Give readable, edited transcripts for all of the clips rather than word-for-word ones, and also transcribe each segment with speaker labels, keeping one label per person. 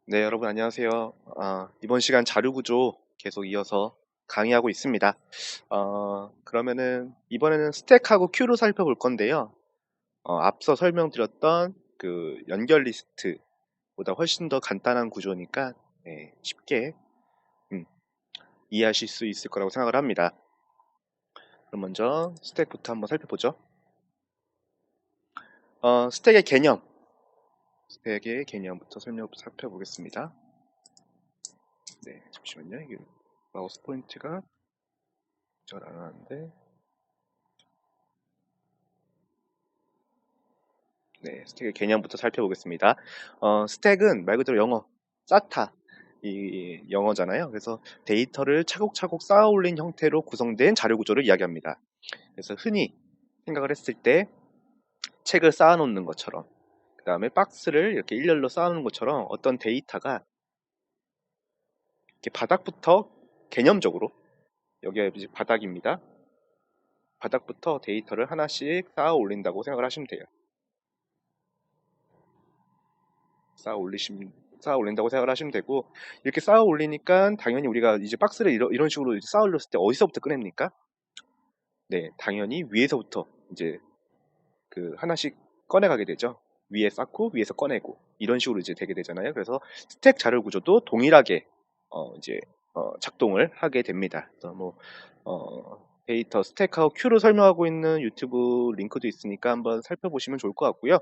Speaker 1: 네, 여러분 안녕하세요. 이번 시간 자료 구조 계속 이어서 강의하고 있습니다. 그러면은 이번에는 스택하고 큐로 살펴볼 건데요. 앞서 설명드렸던 그 연결 리스트보다 훨씬 더 간단한 구조니까 네, 쉽게 음, 이해하실 수 있을 거라고 생각을 합니다. 그럼 먼저 스택부터 한번 살펴보죠. 스택의 개념, 스택의 개념부터 살펴보겠습니다. 네, 잠시만요. 이게 마우스 포인트가 잘 안 하는데. 네, 스택의 개념부터 살펴보겠습니다. 스택은 말 그대로 영어, 쌓다, 이 영어잖아요. 그래서 데이터를 차곡차곡 쌓아 올린 형태로 구성된 자료 구조를 이야기합니다. 그래서 흔히 생각을 했을 때 책을 쌓아 놓는 것처럼, 그 다음에 박스를 이렇게 일렬로 쌓아 놓는 것처럼 어떤 데이터가 이렇게 바닥부터 개념적으로, 여기가 이제 바닥입니다. 바닥부터 데이터를 하나씩 쌓아 올린다고 생각을 하시면 돼요. 쌓아 올린다고 생각을 하시면 되고, 이렇게 쌓아 올리니까 당연히 우리가 이제 박스를 이런 식으로 이제 쌓아 올렸을 때 어디서부터 꺼냅니까? 네, 당연히 위에서부터 이제 그 하나씩 꺼내가게 되죠. 위에 쌓고 위에서 꺼내고 이런 식으로 이제 되게 되잖아요. 그래서 스택 자료 구조도 동일하게 이제 작동을 하게 됩니다. 그래서 뭐 데이터 스택하고 큐로 설명하고 있는 유튜브 링크도 있으니까 한번 살펴보시면 좋을 것 같고요.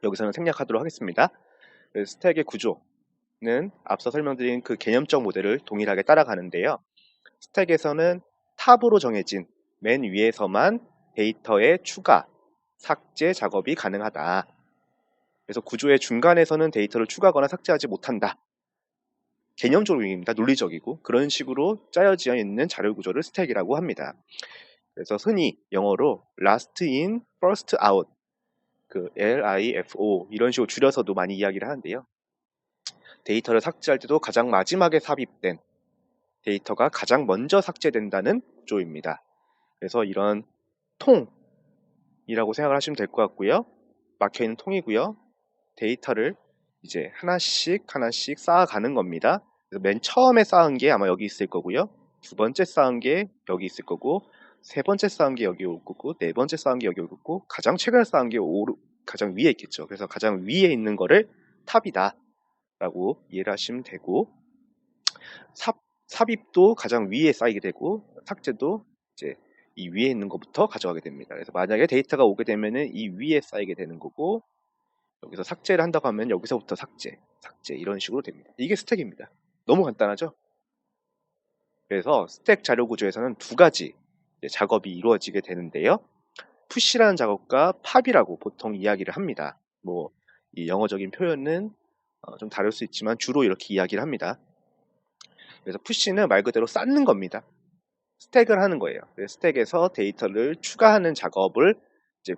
Speaker 1: 여기서는 생략하도록 하겠습니다. 스택의 구조는 앞서 설명드린 그 개념적 모델을 동일하게 따라가는데요. 스택에서는 탑으로 정해진 맨 위에서만 데이터의 추가, 삭제 작업이 가능하다. 그래서 구조의 중간에서는 데이터를 추가하거나 삭제하지 못한다. 개념적입니다. 논리적이고 그런 식으로 짜여져 있는 자료 구조를 스택이라고 합니다. 그래서 흔히 영어로 last in, first out, 그 LIFO 이런 식으로 줄여서도 많이 이야기를 하는데요. 데이터를 삭제할 때도 가장 마지막에 삽입된 데이터가 가장 먼저 삭제된다는 구조입니다. 그래서 이런 통이라고 생각을 하시면 될 것 같고요. 막혀있는 통이고요. 데이터를 이제 하나씩 하나씩 쌓아가는 겁니다. 그래서 맨 처음에 쌓은 게 아마 여기 있을 거고요. 두 번째 쌓은 게 여기 있을 거고, 세 번째 쌓은 게 여기 올 거고, 네 번째 쌓은 게 여기 올 거고, 가장 최근에 쌓은 게 가장 위에 있겠죠. 그래서 가장 위에 있는 거를 탑이다 라고 이해를 하시면 되고, 삽입도 가장 위에 쌓이게 되고 삭제도 이제 이 위에 있는 것부터 가져가게 됩니다. 그래서 만약에 데이터가 오게 되면은 이 위에 쌓이게 되는 거고, 여기서 삭제를 한다고 하면 여기서부터 삭제 이런 식으로 됩니다. 이게 스택입니다. 너무 간단하죠? 그래서 스택 자료 구조에서는 두 가지 작업이 이루어지게 되는데요. 푸시라는 작업과 팝이라고 보통 이야기를 합니다. 뭐 이 영어적인 표현은 좀 다를 수 있지만 주로 이렇게 이야기를 합니다. 그래서 푸시는 말 그대로 쌓는 겁니다. 스택을 하는 거예요. 스택에서 데이터를 추가하는 작업을 이제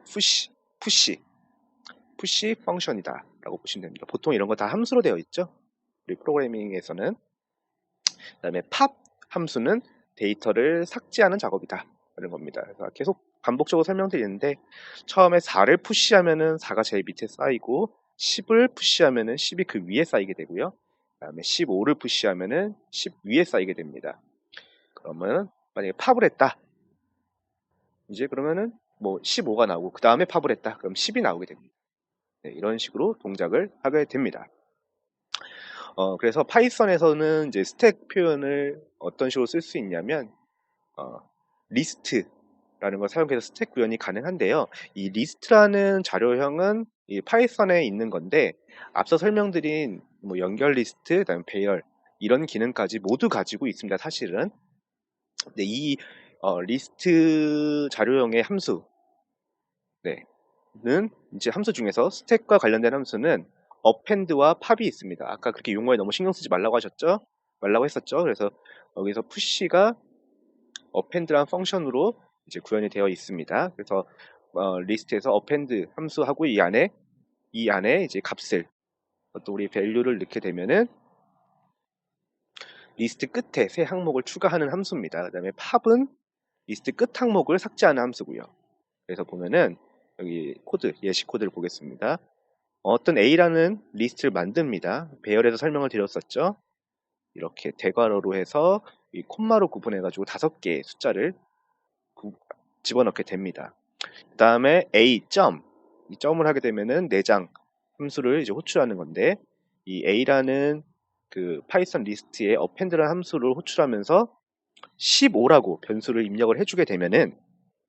Speaker 1: 푸시 펑션이다 라고 보시면 됩니다. 보통 이런 거 다 함수로 되어 있죠. 우리 프로그래밍에서는. 그 다음에 팝 함수는 데이터를 삭제하는 작업이다 이런 겁니다. 그래서 계속 반복적으로 설명드리는데, 처음에 4를 푸시하면은 4가 제일 밑에 쌓이고, 10을 푸시하면은 10이 그 위에 쌓이게 되고요. 그 다음에 15를 푸시하면은 10 위에 쌓이게 됩니다. 그러면 만약에 팝을 했다, 이제 그러면은 뭐 15가 나오고 그 다음에 팝을 했다, 그럼 10이 나오게 됩니다. 네, 이런 식으로 동작을 하게 됩니다. 그래서 파이썬에서는 이제 스택 표현을 어떤 식으로 쓸 수 있냐면, 어, 리스트라는 걸 사용해서 스택 구현이 가능한데요. 이 리스트라는 자료형은 이 파이썬에 있는 건데, 앞서 설명드린 뭐 연결 리스트, 그다음에 배열 이런 기능까지 모두 가지고 있습니다. 사실은. 근데 이 리스트 자료형의 함수, 네, 는 이제 함수 중에서 스택과 관련된 함수는 append와 pop이 있습니다. 아까 그렇게 용어에 너무 신경 쓰지 말라고 하셨죠? 말라고 했었죠. 그래서 여기서 push가 append라는 펑션으로 이제 구현이 되어 있습니다. 그래서 리스트에서 append 함수하고 이 안에 이제 값을, 또 우리 value를 넣게 되면은 리스트 끝에 새 항목을 추가하는 함수입니다. 그다음에 pop은 리스트 끝 항목을 삭제하는 함수고요. 그래서 보면은 여기 코드, 예시 코드를 보겠습니다. 어떤 A라는 리스트를 만듭니다. 배열해서 설명을 드렸었죠. 이렇게 대괄호로 해서 이 콤마로 구분해 가지고 5개의 숫자를 집어넣게 됩니다. 그 다음에 A 점, 이 점을 하게 되면은 내장 함수를 이제 호출하는 건데, 이 A라는 그 파이썬 리스트에 append라는 함수를 호출하면서 15라고 변수를 입력을 해주게 되면은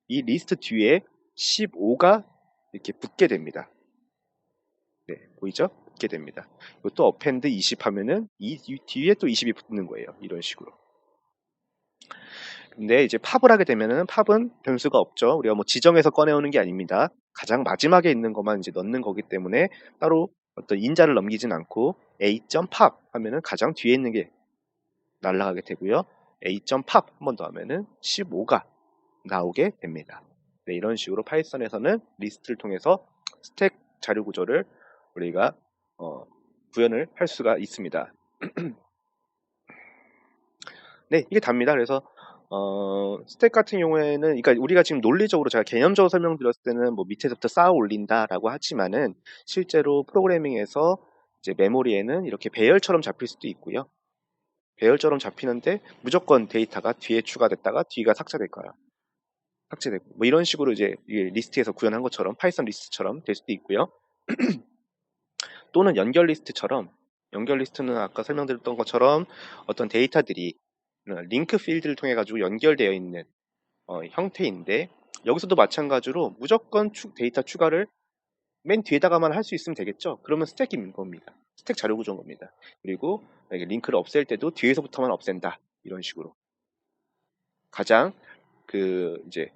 Speaker 1: 이 리스트 뒤에 15가 이렇게 붙게 됩니다. 네, 보이죠? 붙게 됩니다. 이것도 append 20 하면은 이 뒤에 또 20이 붙는 거예요. 이런 식으로. 근데 이제 팝을 하게 되면은 팝은 변수가 없죠. 우리가 뭐 지정해서 꺼내오는 게 아닙니다. 가장 마지막에 있는 것만 이제 넣는 거기 때문에 따로 어떤 인자를 넘기진 않고 a.pop 하면은 가장 뒤에 있는 게 날아가게 되고요. a.pop 한 번 더 하면은 15가 나오게 됩니다. 네, 이런 식으로 파이썬에서는 리스트를 통해서 스택 자료 구조를 우리가 구현을 할 수가 있습니다. 네, 이게 답니다. 그래서 스택 같은 경우에는, 그러니까 우리가 지금 논리적으로 제가 개념적으로 설명드렸을 때는 뭐 밑에서부터 쌓아 올린다라고 하지만은 실제로 프로그래밍에서 이제 메모리에는 이렇게 배열처럼 잡힐 수도 있고요. 배열처럼 잡히는데 무조건 데이터가 뒤에 추가됐다가 뒤가 삭제될 거예요. 삭제되고 뭐 이런 식으로 이제 리스트에서 구현한 것처럼 파이썬 리스트처럼 될 수도 있고요. 또는 연결 리스트처럼, 연결 리스트는 아까 설명드렸던 것처럼 어떤 데이터들이 링크 필드를 통해 가지고 연결되어 있는 형태인데, 여기서도 마찬가지로 무조건 데이터 추가를 맨 뒤에다가만 할 수 있으면 되겠죠. 그러면 스택인 겁니다. 스택 자료 구조인 겁니다. 그리고 링크를 없앨 때도 뒤에서부터만 없앤다, 이런 식으로. 가장 이제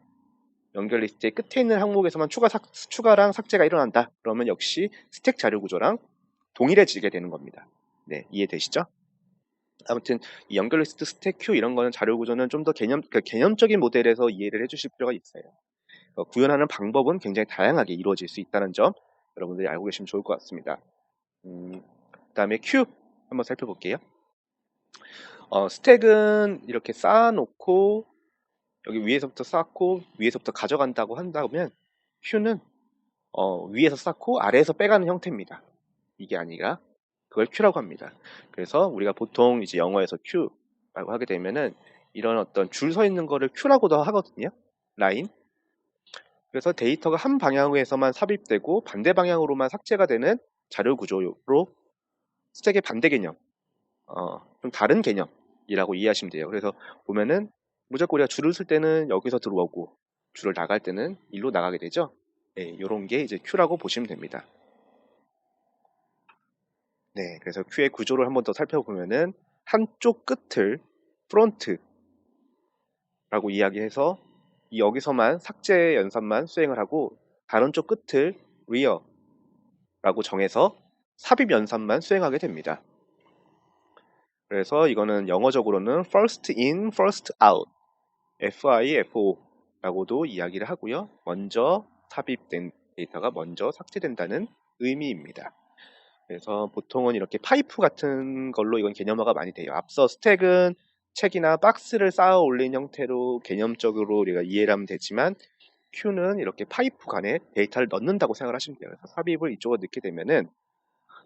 Speaker 1: 연결 리스트의 끝에 있는 항목에서만 추가랑 삭제가 일어난다, 그러면 역시 스택 자료 구조랑 동일해지게 되는 겁니다. 네, 이해되시죠? 아무튼 이 연결 리스트, 스택 큐 이런 거는 자료 구조는 좀 더 개념적인 모델에서 이해를 해주실 필요가 있어요. 구현하는 방법은 굉장히 다양하게 이루어질 수 있다는 점 여러분들이 알고 계시면 좋을 것 같습니다. 그다음에 큐 한번 살펴볼게요. 스택은 이렇게 쌓아놓고 여기 위에서부터 쌓고 위에서부터 가져간다고 한다면, 큐는 위에서 쌓고 아래에서 빼가는 형태입니다. 이게 아니라 그걸 큐라고 합니다. 그래서 우리가 보통 이제 영어에서 큐라고 하게 되면은 이런 어떤 줄 서 있는 거를 큐라고도 하거든요. 라인. 그래서 데이터가 한 방향에서만 삽입되고 반대 방향으로만 삭제가 되는 자료 구조로 스택의 반대 개념, 좀 다른 개념이라고 이해하시면 돼요. 그래서 보면은 무조건 우리가 줄을 쓸 때는 여기서 들어오고 줄을 나갈 때는 일로 나가게 되죠. 네, 이런 게 이제 큐라고 보시면 됩니다. 네, 그래서 큐의 구조를 한번 더 살펴보면은 한쪽 끝을 프론트라고 이야기해서 여기서만 삭제 연산만 수행을 하고 다른 쪽 끝을 리어라고 정해서 삽입 연산만 수행하게 됩니다. 그래서 이거는 영어적으로는 first in, first out, FIFO라고도 이야기를 하고요. 먼저 삽입된 데이터가 먼저 삭제된다는 의미입니다. 그래서 보통은 이렇게 파이프 같은 걸로 이건 개념화가 많이 돼요. 앞서 스택은 책이나 박스를 쌓아 올린 형태로 개념적으로 우리가 이해를 하면 되지만, 큐는 이렇게 파이프 간에 데이터를 넣는다고 생각을 하시면 돼요. 그래서 삽입을 이쪽으로 넣게 되면은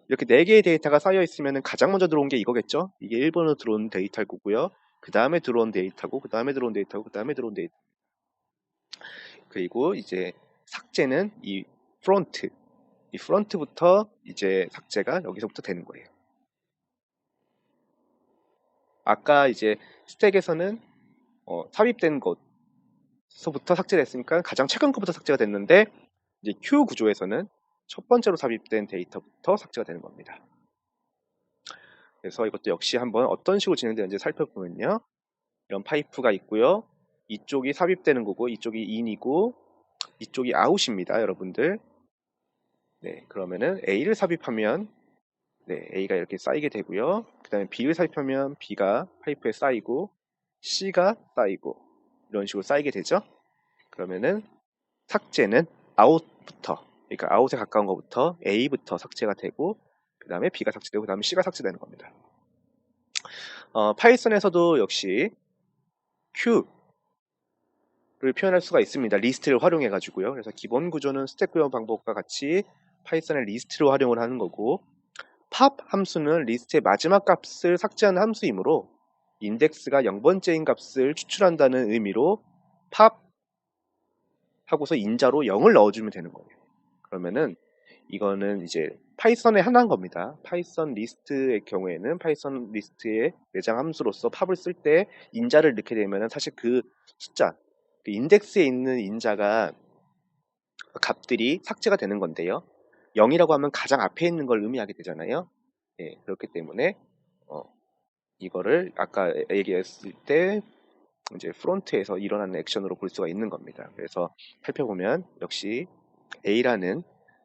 Speaker 1: 이렇게 4개의 데이터가 쌓여 있으면 가장 먼저 들어온 게 이거겠죠. 이게 1번으로 들어온 데이터일 거고요. 그 다음에 들어온 데이터고, 그 다음에 들어온 데이터고, 그 다음에 들어온 데이터. 그리고 이제 삭제는 이 프론트, 이 프론트부터 이제 삭제가 여기서부터 되는 거예요. 아까 이제 스택에서는 삽입된 곳서부터 삭제됐으니까 가장 최근 것부터 삭제가 됐는데, 이제 큐 구조에서는 첫 번째로 삽입된 데이터부터 삭제가 되는 겁니다. 그래서 이것도 역시 한번 어떤 식으로 진행되는지 살펴보면요. 이런 파이프가 있고요. 이쪽이 삽입되는 거고, 이쪽이 in이고, 이쪽이 out입니다, 여러분들. 네, 그러면은 A를 삽입하면 네, A가 이렇게 쌓이게 되고요. 그 다음에 B를 삽입하면 B가 파이프에 쌓이고 C가 쌓이고 이런 식으로 쌓이게 되죠. 그러면은 삭제는 out부터, 그러니까 out에 가까운 것부터 A부터 삭제가 되고, 그 다음에 B가 삭제되고, 그 다음에 C가 삭제되는 겁니다. 파이썬에서도 역시 Q를 표현할 수가 있습니다. 리스트를 활용해 가지고요. 그래서 기본 구조는 스택 구현 방법과 같이 파이썬의 리스트로 활용을 하는 거고, 팝 함수는 리스트의 마지막 값을 삭제하는 함수이므로 인덱스가 0번째인 값을 추출한다는 의미로 팝 하고서 인자로 0을 넣어주면 되는 거예요. 그러면은 이거는 이제 파이썬의 하나인 겁니다. 파이썬 리스트의 경우에는 파이썬 리스트의 내장 함수로서 팝을 쓸 때 인자를 넣게 되면은 사실 그 숫자, 그 인덱스에 있는 인자가 값들이 삭제가 되는 건데요. 0이라고 하면 가장 앞에 있는 걸 의미하게 되잖아요. 예, 그렇기 때문에 어, 이거를 아까 얘기했을 때 이제 프론트에서 일어나는 액션으로 볼 수가 있는 겁니다. 그래서 살펴보면 역시 A라는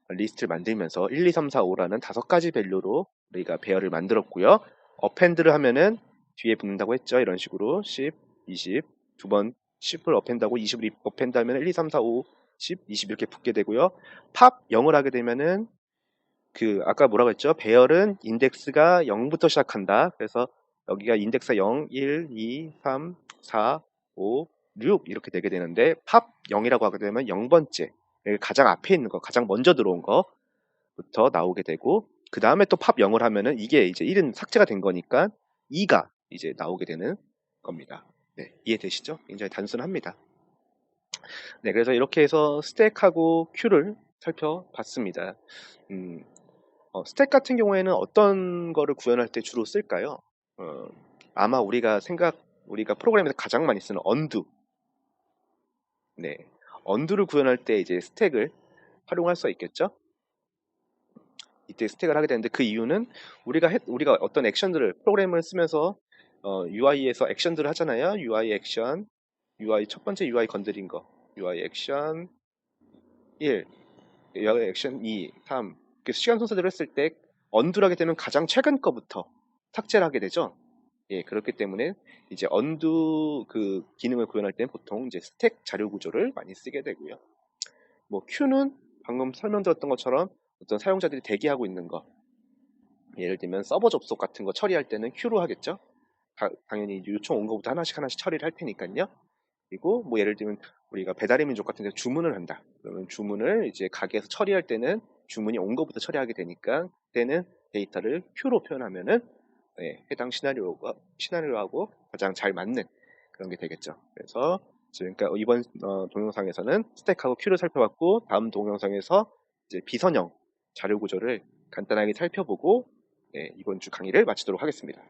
Speaker 1: 리스트를 만들면서 1, 2, 3, 4, 5라는 5가지 밸류로 우리가 배열을 만들었고요. 어펜드를 하면은 뒤에 붙는다고 했죠. 이런 식으로 10, 20, 두 번 10을 어펜드하고 20을 어펜드 하면 1, 2, 3, 4, 5, 10, 20 이렇게 붙게 되고요. 팝 0을 하게 되면은 그 아까 뭐라고 했죠? 배열은 인덱스가 0부터 시작한다. 그래서 여기가 인덱스가 0, 1, 2, 3, 4, 5, 6 이렇게 되게 되는데 팝 0이라고 하게 되면 0번째 가장 앞에 있는 거, 가장 먼저 들어온 거부터 나오게 되고 그 다음에 또 팝 0을 하면은 이게 이제 1은 삭제가 된 거니까 2가 이제 나오게 되는 겁니다. 네, 이해되시죠? 굉장히 단순합니다. 네, 그래서 이렇게 해서 스택하고 큐를 살펴봤습니다. 음, 스택 같은 경우에는 어떤 거를 구현할 때 주로 쓸까요? 어, 아마 우리가 프로그램에서 가장 많이 쓰는 언두. 네. 언두를 구현할 때 이제 스택을 활용할 수 있겠죠? 이때 스택을 하게 되는데 그 이유는 우리가 어떤 액션들을 프로그램을 쓰면서 UI에서 액션들을 하잖아요. UI 액션, UI 첫 번째 UI 건드린 거, UI 액션 1, UI 액션 2, 3. 시간 순서대로 했을 때 언두를 하게 되면 가장 최근 거부터 삭제를 하게 되죠. 예, 그렇기 때문에 이제 언두 그 기능을 구현할 때는 보통 이제 스택 자료 구조를 많이 쓰게 되고요. 뭐 Q는 방금 설명드렸던 것처럼 어떤 사용자들이 대기하고 있는 거, 예를 들면 서버 접속 같은 거 처리할 때는 Q로 하겠죠. 당연히 요청 온 거부터 하나씩 하나씩 처리를 할 테니까요. 그리고 뭐 예를 들면 우리가 배달의 민족 같은 데 주문을 한다. 그러면 주문을 이제 가게에서 처리할 때는 주문이 온 거부터 처리하게 되니까 그때는 데이터를 Q로 표현하면은 해당 시나리오하고 가장 잘 맞는 그런 게 되겠죠. 그래서 그러니까 이번 동영상에서는 스택하고 큐를 살펴봤고 다음 동영상에서 이제 비선형 자료 구조를 간단하게 살펴보고 이번 주 강의를 마치도록 하겠습니다.